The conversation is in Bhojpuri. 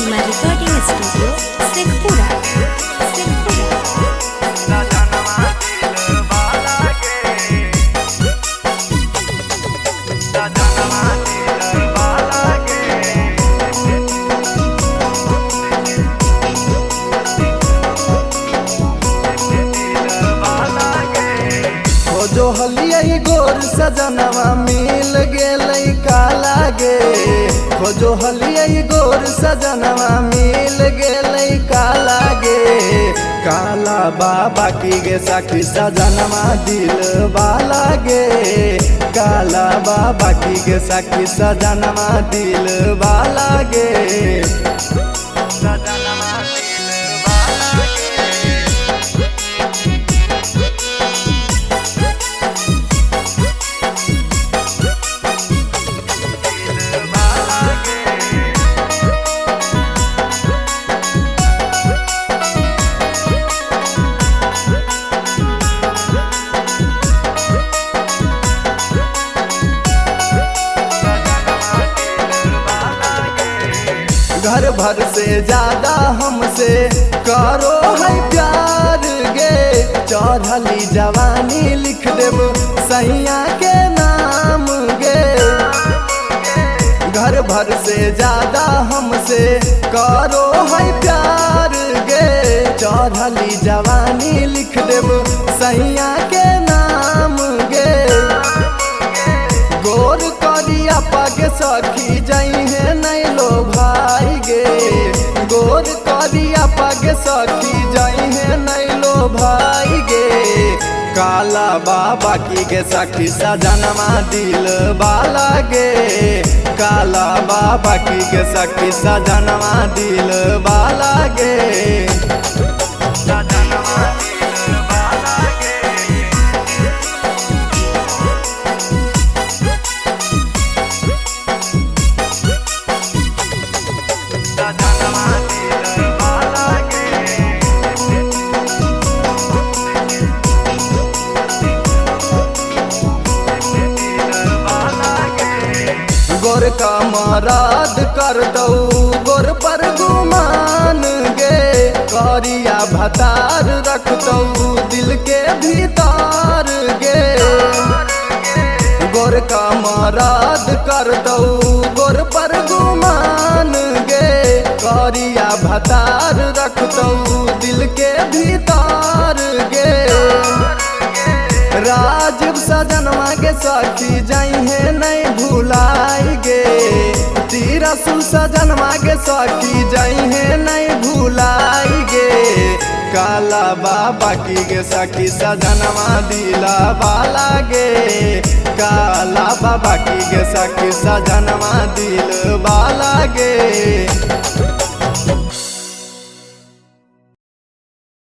प्रतिमा रिकॉर्डिंग स्टूडियो शेखपुरा। जो हलिया गोर सजनवा मिल गेलै काला गे, खोजो हलिया गोर सजनवा मिल गेलै काला गे। काला बाबा की गे साखी सजनवा दिल वाला गे, काला बाबा की गे साखी सजनवा दिल वाला गे, सजनवा दिल वाला गे। घर भर से ज्यादा हमसे करो है प्यार गे, चढ़ली जवानी लिख देब सैया के नाम गे। घर भर से ज्यादा हमसे करो है प्यार गे, चढ़ली जवानी लिख देब सैया के नाम गे। गोर करिया पग सखी जइहे नहीं लो भाई गे, गोर करिया पग सखी जइहे नहीं लो भाई गे। काला बाबा की गे सखी सजनवा दिल वाला गे, काला बाबा की गे सखी सजनवा दिल वाला गे, सजनवा दिल वाला गे। गोर का मराद कर दो गोर पर गुमान गे, करिया भतार रख दो दिल के भीतर गे। गोर का मराद कर दो गोर पर गुमान गे, करिया भतार रख दो दिल के भीतर गे। राजीव सजनवा के सखी जइहे नहीं भुलाई गे, तीरा सुन सजनवा के सखी जइहे नहीं भुलाई गे। काला बाबा की गे सखी सजनवा दिला वाला गे, काला बाबा की गे सखी सजनवा दिल वाला गे।